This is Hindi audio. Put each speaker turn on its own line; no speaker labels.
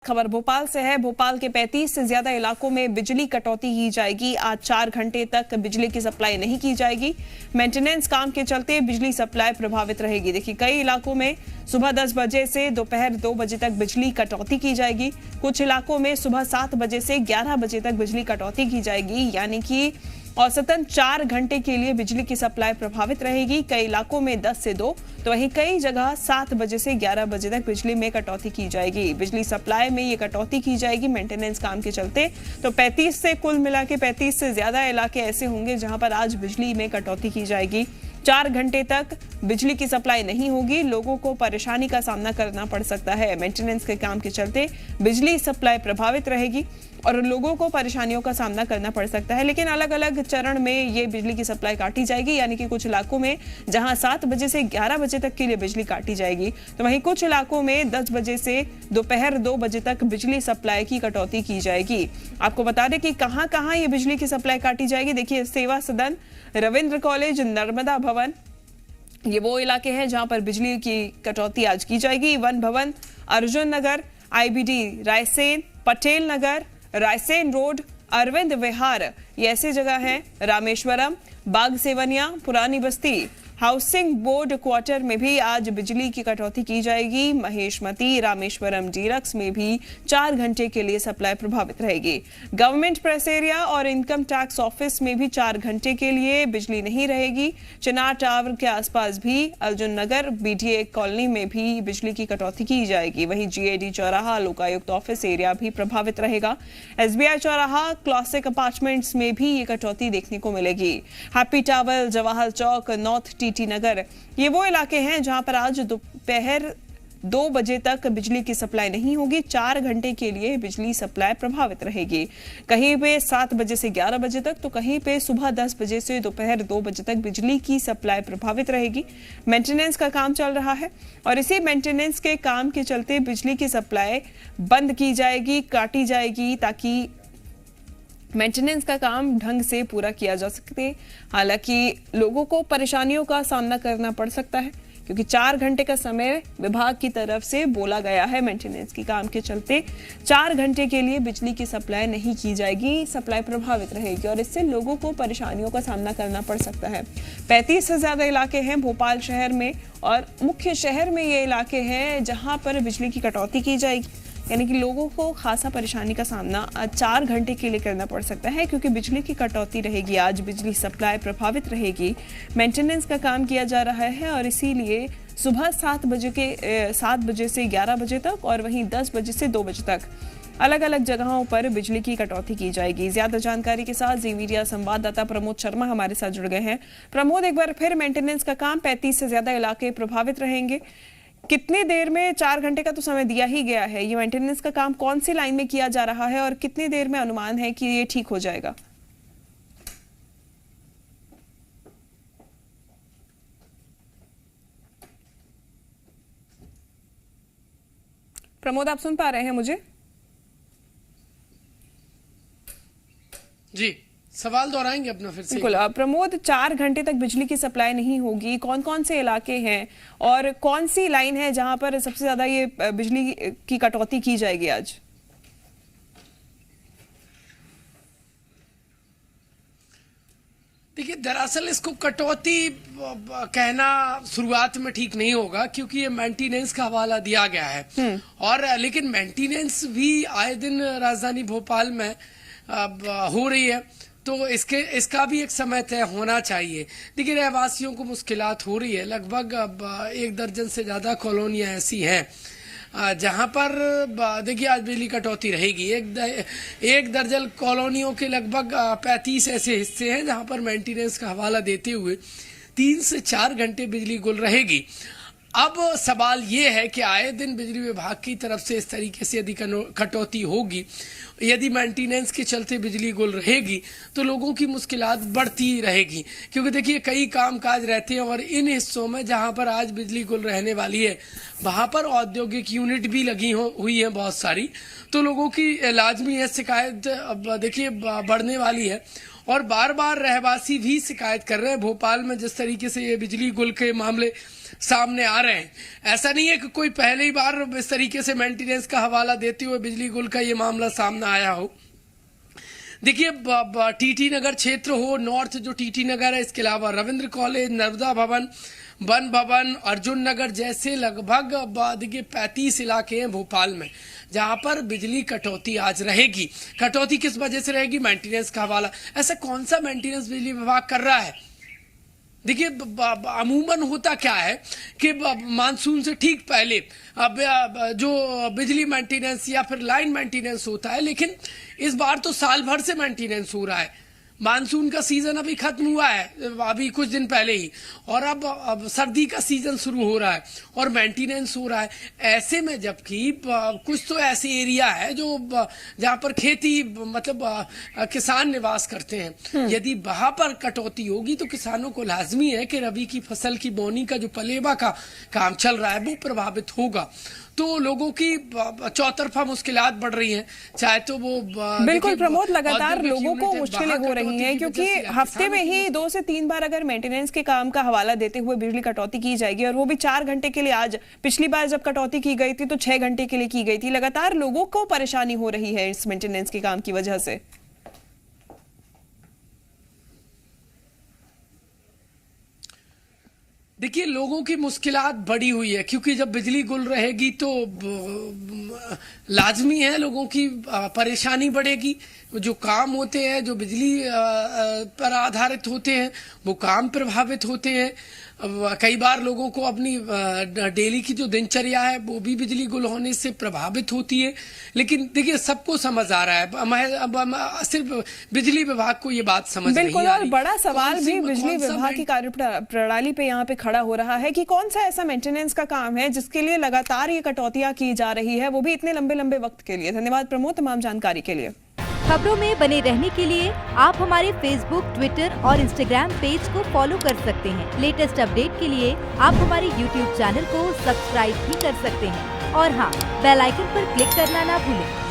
खबर भोपाल से है। भोपाल के 35 से ज्यादा इलाकों में बिजली कटौती की जाएगी। आज 4 घंटे तक बिजली की सप्लाई नहीं की जाएगी। मेंटेनेंस काम के चलते बिजली सप्लाई प्रभावित रहेगी। देखिए, कई इलाकों में सुबह 10 बजे से दोपहर 2 बजे तक बिजली कटौती की जाएगी। कुछ इलाकों में सुबह 7 बजे से 11 बजे तक बिजली कटौती की जाएगी, यानी कि औसतन 4 घंटे के लिए बिजली की सप्लाई प्रभावित रहेगी। कई इलाकों में 10 से 2 तो वहीं कई जगह 7 बजे से 11 बजे तक बिजली में कटौती की जाएगी। बिजली सप्लाई में ये कटौती की जाएगी मेंटेनेंस काम के चलते। तो 35 से कुल मिला के 35 से ज्यादा इलाके ऐसे होंगे जहां पर आज बिजली में कटौती की जाएगी। 4 घंटे तक बिजली की सप्लाई नहीं होगी। लोगों को परेशानी का सामना करना पड़ सकता है। मेंटेनेंस के काम के चलते बिजली सप्लाई प्रभावित रहेगी और लोगों को परेशानियों का सामना करना पड़ सकता है। लेकिन अलग अलग चरण में ये बिजली की सप्लाई काटी जाएगी, यानी कि कुछ इलाकों में जहां 7 बजे से 11 बजे तक के लिए बिजली काटी जाएगी, तो वहीं कुछ इलाकों में 10 बजे से दोपहर 2 बजे तक बिजली सप्लाई की कटौती की जाएगी। आपको बता दें कि कहां कहां ये बिजली की सप्लाई काटी जाएगी। देखिए, सेवा सदन, रविंद्र कॉलेज, नर्मदा भवन, ये वो इलाके हैं जहां पर बिजली की कटौती आज की जाएगी। वन भवन, अर्जुन नगर, IBD रायसेन, पटेल नगर, रायसेन रोड, अरविंद विहार, ये ऐसी जगह है। रामेश्वरम, बाग सेवनिया, पुरानी बस्ती, हाउसिंग बोर्ड क्वार्टर में भी आज बिजली की कटौती की जाएगी। महेशमती, रामेश्वरम डीलक्स में भी 4 घंटे के लिए सप्लाई प्रभावित रहेगी। गवर्नमेंट प्रेस एरिया और इनकम टैक्स ऑफिस में भी 4 घंटे के लिए बिजली नहीं रहेगी। चिनार टावर के आसपास भी, अर्जुन नगर, BDA कॉलोनी में भी बिजली की कटौती की जाएगी। वहीं GAD चौराहा, लोकायुक्त ऑफिस एरिया भी प्रभावित रहेगा। SBI चौराहा, क्लासिक अपार्टमेंट्स में भी ये कटौती देखने को मिलेगी। हैप्पी टावर, जवाहर चौक, नॉर्थ TT नगर, ये वो इलाके हैं जहां पर आज दोपहर 2 बजे तक बिजली की सप्लाई नहीं होगी। 4 घंटे के लिए बिजली सप्लाई प्रभावित रहेगी। कहीं पे 7 बजे से 11 बजे तक, तो कहीं पे सुबह 10 बजे से दोपहर 2 बजे तक बिजली की सप्लाई प्रभावित रहेगी। मेंटेनेंस का काम चल रहा है और इसी मेंटेनेंस के काम के चलते बिजली की सप्लाई बंद की जाएगी, काटी जाएगी, ताकि मेंटेनेंस का काम ढंग से पूरा किया जा सके। हालांकि लोगों को परेशानियों का सामना करना पड़ सकता है, क्योंकि 4 घंटे का समय विभाग की तरफ से बोला गया है। मेंटेनेंस के काम के चलते 4 घंटे के लिए बिजली की सप्लाई नहीं की जाएगी, सप्लाई प्रभावित रहेगी और इससे लोगों को परेशानियों का सामना करना पड़ सकता है। 35 से ज्यादा इलाके हैं भोपाल शहर में और मुख्य शहर में ये इलाके हैं जहां पर बिजली की कटौती की जाएगी, यानी कि लोगों को खासा परेशानी का सामना 4 घंटे के लिए करना पड़ सकता है, क्योंकि बिजली की कटौती रहेगी। आज बिजली सप्लाई प्रभावित रहेगी। मेंटेनेंस का काम किया जा रहा है और इसीलिए सुबह 7 बजे से 11 बजे तक और वहीं 10 बजे से 2 बजे तक अलग अलग जगहों पर बिजली की कटौती की जाएगी। ज्यादा जानकारी के साथ जी मीडिया संवाददाता प्रमोद शर्मा हमारे साथ जुड़ गए हैं। प्रमोद, एक बार फिर मेंटेनेंस का काम, 35 से ज्यादा इलाके प्रभावित रहेंगे। कितनी देर में, 4 घंटे का तो समय दिया ही गया है, ये मेंटेनेंस का काम कौन सी लाइन में किया जा रहा है और कितनी देर में अनुमान है कि ये ठीक हो जाएगा? प्रमोद, आप सुन पा रहे हैं मुझे?
जी, सवाल दोहराएंगे अपना फिर से।
बिल्कुल प्रमोद, 4 घंटे तक बिजली की सप्लाई नहीं होगी। कौन कौन से इलाके हैं और कौन सी लाइन है जहां पर सबसे ज्यादा ये बिजली की कटौती की जाएगी आज?
देखिए, दरअसल इसको कटौती कहना शुरुआत में ठीक नहीं होगा, क्योंकि ये मेंटेनेंस का हवाला दिया गया है और लेकिन मेंटेनेंस भी आए दिन राजधानी भोपाल में हो रही है, तो इसका भी एक समय तय होना चाहिए। देखिए, रहवासियों को मुश्किलात हो रही है। लगभग 1 दर्जन से ज्यादा कॉलोनियां ऐसी हैं जहां पर देखिए आज बिजली कटौती रहेगी। एक दर्जन कॉलोनियों के लगभग 35 ऐसे हिस्से हैं जहां पर मेंटेनेंस का हवाला देते हुए 3 से 4 घंटे बिजली गुल रहेगी। अब सवाल ये है कि आए दिन बिजली विभाग की तरफ से इस तरीके से यदि कटौती होगी, यदि मेंटेनेंस के चलते बिजली गुल रहेगी, तो लोगों की मुश्किलात बढ़ती रहेगी। क्योंकि देखिए, कई काम काज रहते हैं और इन हिस्सों में जहां पर आज बिजली गुल रहने वाली है, वहां पर औद्योगिक यूनिट भी लगी हुई है बहुत सारी, तो लोगों की लाजमी है शिकायत अब देखिए बढ़ने वाली है। और बार बार रहवासी भी शिकायत कर रहे हैं भोपाल में जिस तरीके से ये बिजली गुल के मामले सामने आ रहे हैं। ऐसा नहीं है कि कोई पहली बार इस तरीके से मेंटेनेंस का हवाला देते हुए बिजली गुल का ये मामला सामने आया हो। देखिए टीटी नगर क्षेत्र हो, नॉर्थ जो टीटी नगर है, इसके अलावा रविंद्र कॉलेज, नर्मदा भवन, वन भवन, अर्जुन नगर जैसे लगभग देखिए 35 इलाके हैं भोपाल में जहां पर बिजली कटौती आज रहेगी। कटौती किस वजह से रहेगी? मेंटेनेंस का हवाला। ऐसा कौन सा मेंटेनेंस बिजली विभाग कर रहा है? देखिए अमूमन होता क्या है कि मानसून से ठीक पहले अब जो बिजली मेंटेनेंस या फिर लाइन मेंटेनेंस होता है, लेकिन इस बार तो साल भर से मेंटेनेंस हो रहा है। मानसून का सीजन अभी खत्म हुआ है अभी कुछ दिन पहले ही, और अब सर्दी का सीजन शुरू हो रहा है और मेंटेनेंस हो रहा है। ऐसे में जबकि कुछ तो ऐसे एरिया है जो जहां पर खेती मतलब किसान निवास करते हैं, यदि वहां पर कटौती होगी तो किसानों को लाजमी है कि रबी की फसल की बोनी का जो पलेवा का काम चल रहा है वो प्रभावित होगा। तो लोगों की चौतरफा मुश्किलात बढ़ रही हैं, चाहे तो वो
बिल्कुल प्रमोद, लगातार लोगों को मुश्किलें हो रही हैं क्योंकि हफ्ते में ही 2 से 3 बार अगर मेंटेनेंस के काम का हवाला देते हुए बिजली कटौती की जाएगी और वो भी 4 घंटे के लिए। आज पिछली बार जब कटौती की गई थी तो 6 घंटे के लिए की गई थी। लगातार लोगों को परेशानी हो रही है इस मेंटेनेंस के काम की वजह से।
देखिए लोगों की मुश्किलात बढ़ी हुई है क्योंकि जब बिजली गुल रहेगी तो लाजमी है लोगों की परेशानी बढ़ेगी। जो काम होते हैं जो बिजली पर आधारित होते हैं वो काम प्रभावित होते हैं। कई बार लोगों को अपनी डेली की जो दिनचर्या है वो भी बिजली गुल होने से प्रभावित होती है। लेकिन देखिए सबको समझ आ रहा है, अब सिर्फ बिजली विभाग को ये बात समझ नहीं आ रही।
और बड़ा सवाल भी बिजली विभाग की कार्य प्रणाली पे यहाँ पे खड़ा हो रहा है कि कौन सा ऐसा मेंटेनेंस का काम है जिसके लिए लगातार ये कटौतियां की जा रही है, वो भी इतने लंबे लंबे वक्त के लिए। धन्यवाद प्रमोद तमाम जानकारी के लिए।
खबरों में बने रहने के लिए आप हमारे फेसबुक, ट्विटर और इंस्टाग्राम पेज को फॉलो कर सकते हैं। लेटेस्ट अपडेट के लिए आप हमारे यूट्यूब चैनल को सब्सक्राइब भी कर सकते हैं और हाँ, बेल आइकन पर क्लिक करना ना भूलें।